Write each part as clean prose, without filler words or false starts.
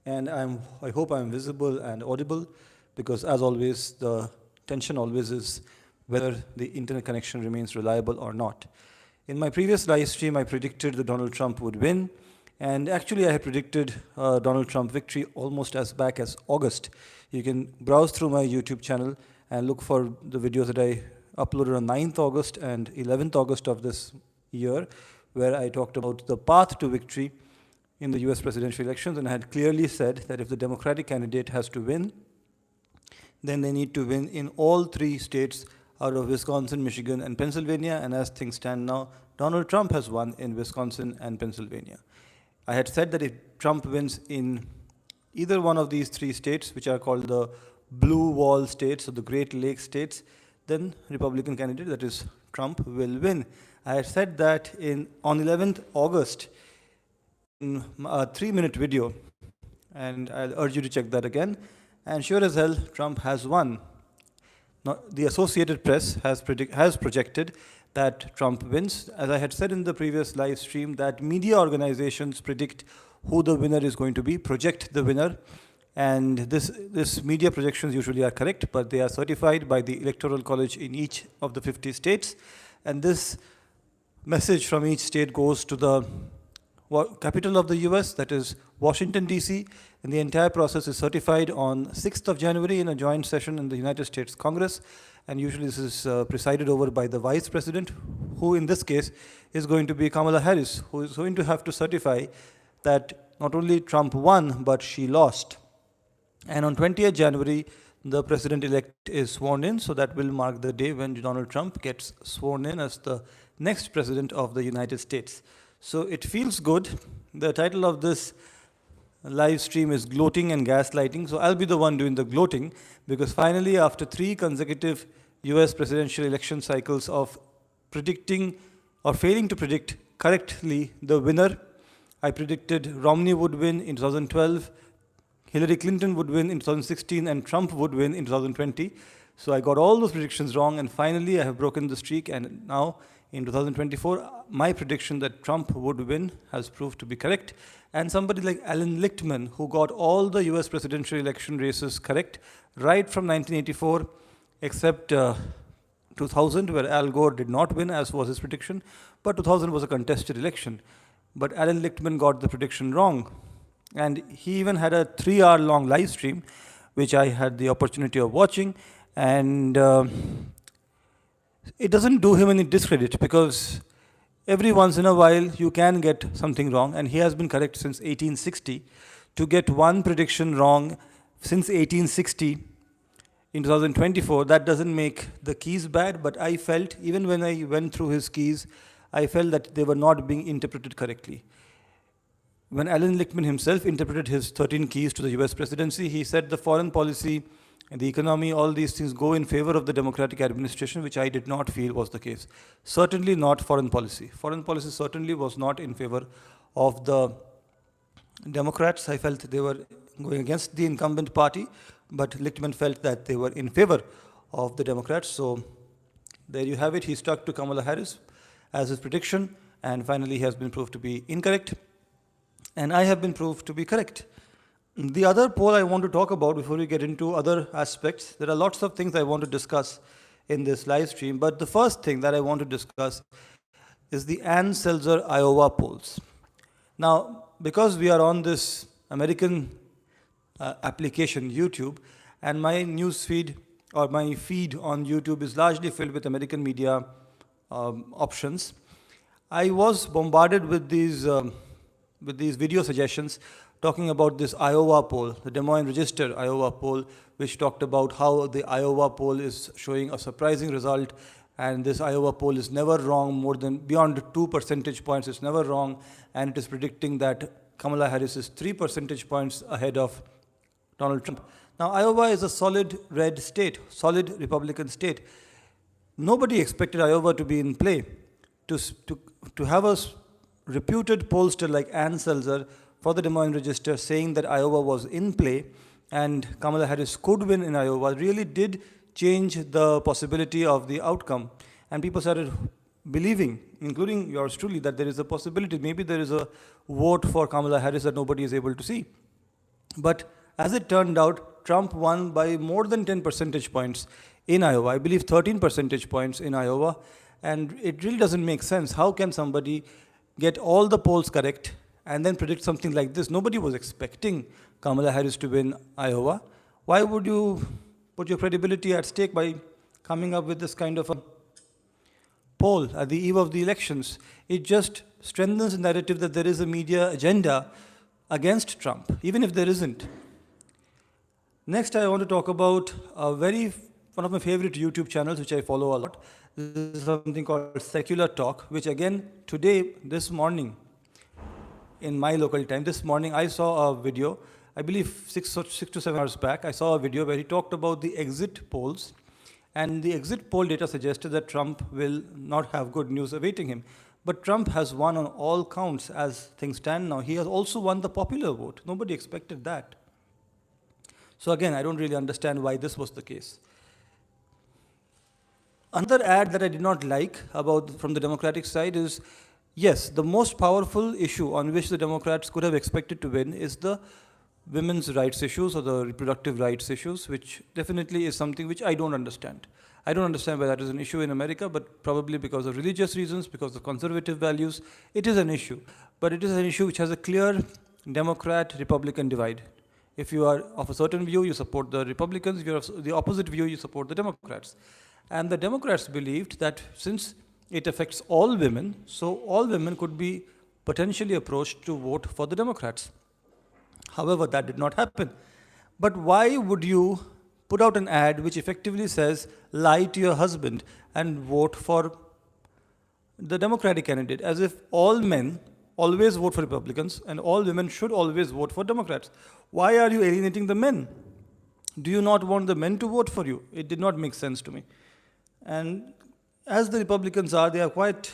And I hope I'm visible and audible, because as always, the tension always is whether the internet connection remains reliable or not. In my previous live stream, I predicted that Donald Trump would win, and actually I had predicted Donald Trump victory almost as back as August. You can browse through my YouTube channel and look for the videos that I uploaded on 9th August and 11th August of this year, where I talked about the path to victory in the US presidential elections, and I had clearly said that if the Democratic candidate has to win, then they need to win in all three states out of Wisconsin, Michigan, and Pennsylvania. And as things stand now, Donald Trump has won in Wisconsin and Pennsylvania. I had said that if Trump wins in either one of these three states, which are called the Blue Wall states or the Great Lakes states, then Republican candidate, that is Trump, will win. I had said that on 11th August, in a 3-minute video, and I'll urge you to check that again. And sure as hell, Trump has won. Now, the Associated Press has projected that Trump wins. As I had said in the previous live stream, that media organizations predict who the winner is going to be, project the winner, and this media projections usually are correct, but they are certified by the Electoral College in each of the 50 states, and this message from each state goes to the capital of the US, that is Washington, D.C., and the entire process is certified on 6th of January in a joint session in the United States Congress, and usually this is presided over by the Vice President, who in this case is going to be Kamala Harris, who is going to have to certify that not only Trump won, but she lost. And on 20th January, the president-elect is sworn in, so that will mark the day when Donald Trump gets sworn in as the next president of the United States. So it feels good. The title of this live stream is Gloating and Gaslighting. So I'll be the one doing the gloating, because finally, after 3 consecutive US presidential election cycles of predicting or failing to predict correctly the winner, I predicted Romney would win in 2012, Hillary Clinton would win in 2016, and Trump would win in 2020. So I got all those predictions wrong, and finally I have broken the streak, and now in 2024, my prediction that Trump would win has proved to be correct. And somebody like Alan Lichtman, who got all the US presidential election races correct, right from 1984, except 2000, where Al Gore did not win, as was his prediction. But 2000 was a contested election. But Alan Lichtman got the prediction wrong. And he even had a 3-hour-long live stream, which I had the opportunity of watching. And it doesn't do him any discredit, because every once in a while you can get something wrong, and he has been correct since 1860. To get one prediction wrong since 1860 in 2024, that doesn't make the keys bad, but I felt, even when I went through his keys, I felt that they were not being interpreted correctly. When Alan Lichtman himself interpreted his 13 keys to the US presidency, he said the foreign policy and the economy, all these things go in favor of the Democratic administration, which I did not feel was the case. Certainly not foreign policy. Foreign policy certainly was not in favor of the Democrats. I felt they were going against the incumbent party, but Lichtman felt that they were in favor of the Democrats. So there you have it. He stuck to Kamala Harris as his prediction, and finally he has been proved to be incorrect. And I have been proved to be correct. The other poll I want to talk about before we get into other aspects, there are lots of things I want to discuss in this live stream, but the first thing that I want to discuss is the Ann Selzer Iowa polls. Now, because we are on this American application, YouTube, and my news feed or my feed on YouTube is largely filled with American media options, I was bombarded with these video suggestions talking about this Iowa poll, the Des Moines Register Iowa poll, which talked about how the Iowa poll is showing a surprising result, and this Iowa poll is never wrong, beyond 2 percentage points, it's never wrong, and it is predicting that Kamala Harris is 3 percentage points ahead of Donald Trump. Now, Iowa is a solid red state, solid Republican state. Nobody expected Iowa to be in play. To have a reputed pollster like Ann Selzer for the Des Moines Register saying that Iowa was in play and Kamala Harris could win in Iowa really did change the possibility of the outcome. And people started believing, including yours truly, that there is a possibility, maybe there is a vote for Kamala Harris that nobody is able to see. But as it turned out, Trump won by more than 10 percentage points in Iowa. I believe 13 percentage points in Iowa. And it really doesn't make sense. How can somebody get all the polls correct and then predict something like this? Nobody was expecting Kamala Harris to win Iowa. Why would you put your credibility at stake by coming up with this kind of a poll at the eve of the elections? It just strengthens the narrative that there is a media agenda against Trump, even if there isn't. Next, I want to talk about one of my favorite YouTube channels, which I follow a lot. This is something called Secular Talk, which again, today, this morning, in my local time, this morning, I saw a video, I believe 6 to 7 hours back, I saw a video where he talked about the exit polls. And the exit poll data suggested that Trump will not have good news awaiting him. But Trump has won on all counts as things stand now. He has also won the popular vote. Nobody expected that. So again, I don't really understand why this was the case. Another ad that I did not like from the Democratic side is, yes, the most powerful issue on which the Democrats could have expected to win is the women's rights issues or the reproductive rights issues, which definitely is something which I don't understand. I don't understand why that is an issue in America, but probably because of religious reasons, because of conservative values, it is an issue. But it is an issue which has a clear Democrat-Republican divide. If you are of a certain view, you support the Republicans. If you're of the opposite view, you support the Democrats. And the Democrats believed that since it affects all women, so all women could be potentially approached to vote for the Democrats. However, that did not happen. But why would you put out an ad which effectively says, lie to your husband and vote for the Democratic candidate, as if all men always vote for Republicans and all women should always vote for Democrats? Why are you alienating the men? Do you not want the men to vote for you? It did not make sense to me. And as the Republicans are, they are quite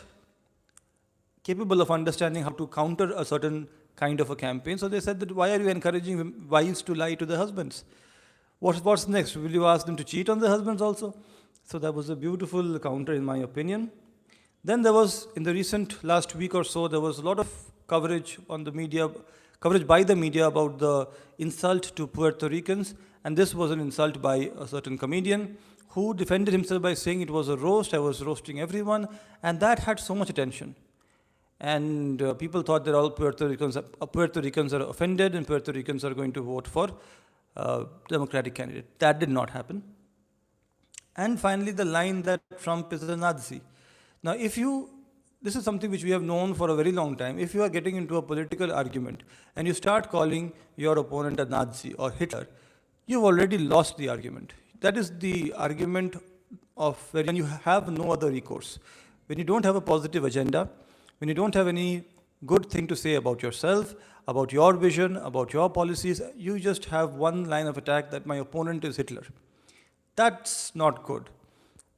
capable of understanding how to counter a certain kind of a campaign. So they said that, why are you encouraging wives to lie to their husbands? What's next? Will you ask them to cheat on their husbands also? So that was a beautiful counter, in my opinion. Then there was, in the recent last week or so, there was a lot of coverage by the media about the insult to Puerto Ricans. And this was an insult by a certain comedian who defended himself by saying it was a roast, I was roasting everyone. And that had so much attention. And people thought that all Puerto Ricans are offended and Puerto Ricans are going to vote for Democratic candidate. That did not happen. And finally, the line that Trump is a Nazi. Now, this is something which we have known for a very long time. If you are getting into a political argument and you start calling your opponent a Nazi or Hitler, you've already lost the argument. That is the argument of when you have no other recourse. When you don't have a positive agenda, when you don't have any good thing to say about yourself, about your vision, about your policies, you just have one line of attack that my opponent is Hitler. That's not good.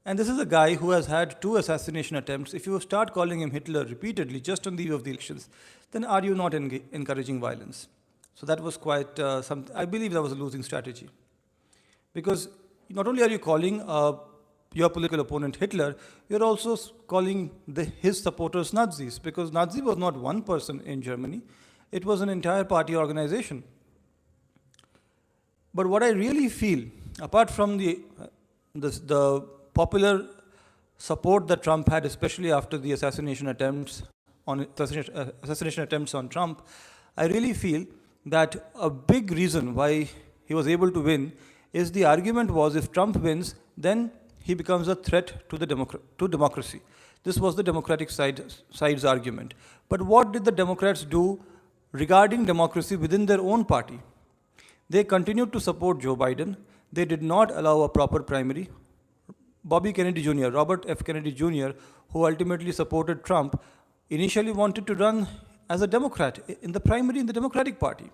And this is a guy who has had 2 assassination attempts. If you start calling him Hitler repeatedly just on the eve of the elections, then are you not encouraging violence? So that was quite I believe that was a losing strategy. Because not only are you calling your political opponent Hitler, you're also calling his supporters Nazis, because Nazi was not one person in Germany, it was an entire party organization. But what I really feel, apart from the popular support that Trump had, especially after the assassination attempts on Trump, I really feel that a big reason why he was able to win is the argument was, if Trump wins, then he becomes a threat to democracy. This was the Democratic side's argument. But what did the Democrats do regarding democracy within their own party? They continued to support Joe Biden. They did not allow a proper primary. Robert F. Kennedy Jr., who ultimately supported Trump, initially wanted to run as a Democrat in the primary in the Democratic Party.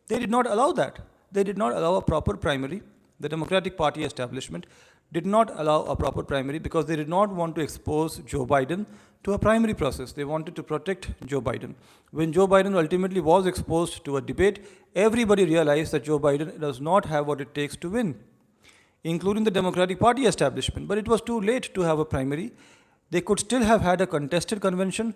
They did not allow that. They did not allow a proper primary. The Democratic Party establishment did not allow a proper primary because they did not want to expose Joe Biden to a primary process. They wanted to protect Joe Biden. When Joe Biden ultimately was exposed to a debate, everybody realized that Joe Biden does not have what it takes to win, including the Democratic Party establishment. But it was too late to have a primary. They could still have had a contested convention.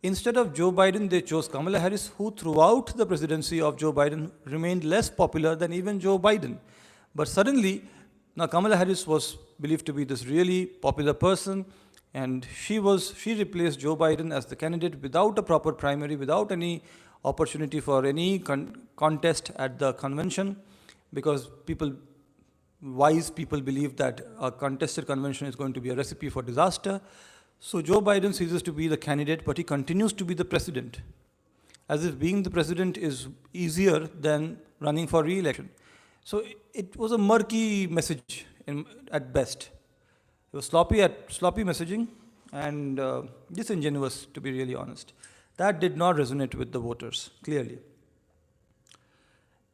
Instead of Joe Biden, they chose Kamala Harris, who throughout the presidency of Joe Biden remained less popular than even Joe Biden. But suddenly, now Kamala Harris was believed to be this really popular person, and she replaced Joe Biden as the candidate without a proper primary, without any opportunity for any contest at the convention, because wise people believe that a contested convention is going to be a recipe for disaster. So Joe Biden ceases to be the candidate, but he continues to be the president, as if being the president is easier than running for re-election. So it was a murky message at best. It was sloppy messaging and disingenuous, to be really honest. That did not resonate with the voters, clearly.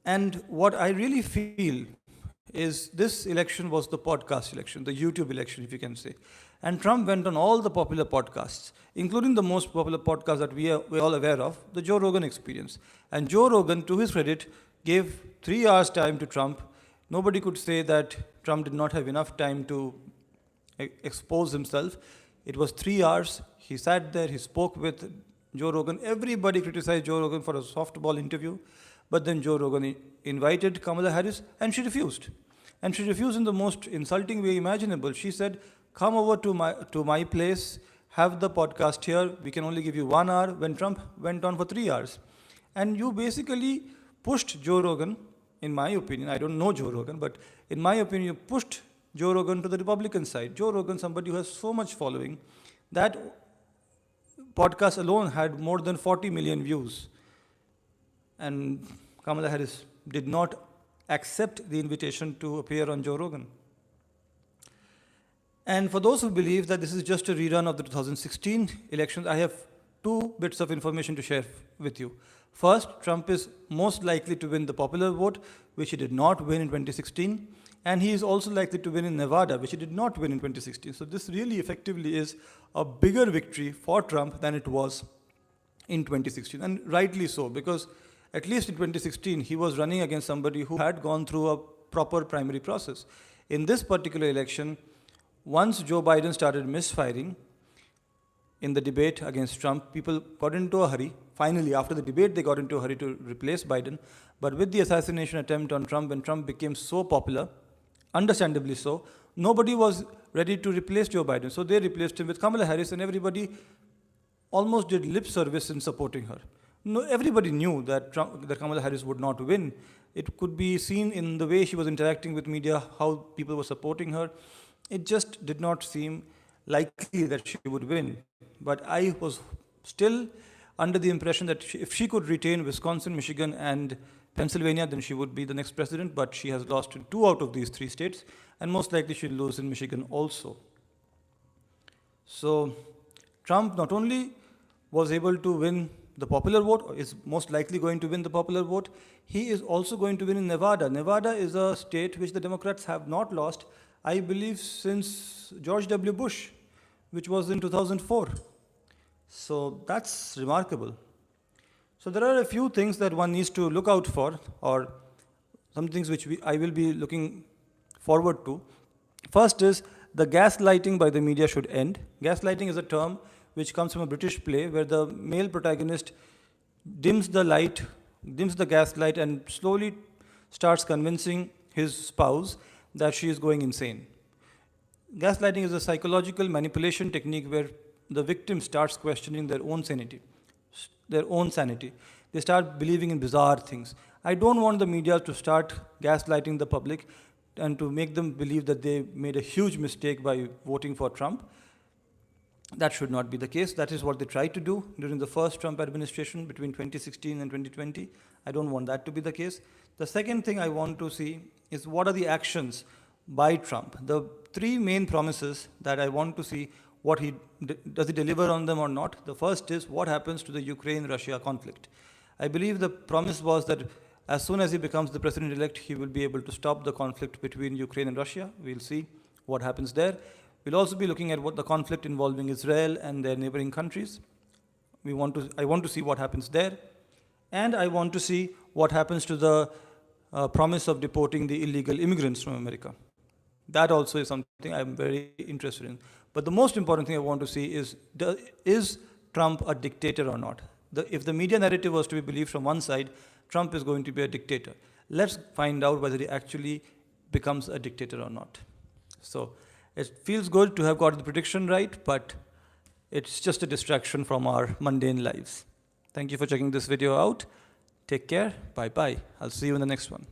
And what I really feel is this election was the podcast election, the YouTube election, if you can say. And Trump went on all the popular podcasts, including the most popular podcast that we're all aware of, the Joe Rogan Experience. And Joe Rogan, to his credit, gave 3 hours time to Trump. Nobody could say that Trump did not have enough time to expose himself. It was 3 hours. He sat there, he spoke with Joe Rogan. Everybody criticized Joe Rogan for a softball interview. But then Joe Rogan invited Kamala Harris, and she refused. And she refused in the most insulting way imaginable. She said, come over to my place, have the podcast here. We can only give you 1 hour, when Trump went on for 3 hours. And you basically pushed Joe Rogan, in my opinion. I don't know Joe Rogan, but in my opinion, you pushed Joe Rogan to the Republican side. Joe Rogan, somebody who has so much following, that podcast alone had more than 40 million views. And Kamala Harris did not accept the invitation to appear on Joe Rogan. And for those who believe that this is just a rerun of the 2016 elections, I have 2 bits of information to share with you. First, Trump is most likely to win the popular vote, which he did not win in 2016. And he is also likely to win in Nevada, which he did not win in 2016. So this really effectively is a bigger victory for Trump than it was in 2016. And rightly so, because at least in 2016, he was running against somebody who had gone through a proper primary process. In this particular election, once Joe Biden started misfiring in the debate against Trump, people got into a hurry. Finally, after the debate, they got into a hurry to replace Biden. But with the assassination attempt on Trump, when Trump became so popular, understandably so, nobody was ready to replace Joe Biden. So they replaced him with Kamala Harris, and everybody almost did lip service in supporting her. No, everybody knew that Kamala Harris would not win. It could be seen in the way she was interacting with media, how people were supporting her. It just did not seem likely that she would win. But I was still under the impression that if she could retain Wisconsin, Michigan, and Pennsylvania, then she would be the next president. But she has lost in 2 out of these 3 states, and most likely she'll lose in Michigan also. So Trump not only was able to win the popular vote, or is most likely going to win the popular vote, he is also going to win in Nevada. Nevada is a state which the Democrats have not lost, I believe, since George W. Bush, which was in 2004. So that's remarkable. So there are a few things that one needs to look out for, or some things which I will be looking forward to. First is the gaslighting by the media should end. Gaslighting is a term which comes from a British play where the male protagonist dims the gaslight, and slowly starts convincing his spouse that she is going insane. Gaslighting is a psychological manipulation technique where the victim starts questioning their own sanity. They start believing in bizarre things. I don't want the media to start gaslighting the public and to make them believe that they made a huge mistake by voting for Trump. That should not be the case. That is what they tried to do during the first Trump administration between 2016 and 2020. I don't want that to be the case. The second thing I want to see is what are the actions by Trump. The 3 main promises that I want to see, does he deliver on them or not? The first is what happens to the Ukraine-Russia conflict. I believe the promise was that as soon as he becomes the president-elect, he will be able to stop the conflict between Ukraine and Russia. We'll see what happens there. We'll also be looking at what the conflict involving Israel and their neighboring countries. I want to see what happens there. And I want to see what happens to the promise of deporting the illegal immigrants from America. That also is something I'm very interested in. But the most important thing I want to see is Trump a dictator or not? If the media narrative was to be believed from one side, Trump is going to be a dictator. Let's find out whether he actually becomes a dictator or not. So it feels good to have got the prediction right, but it's just a distraction from our mundane lives. Thank you for checking this video out. Take care. Bye-bye. I'll see you in the next one.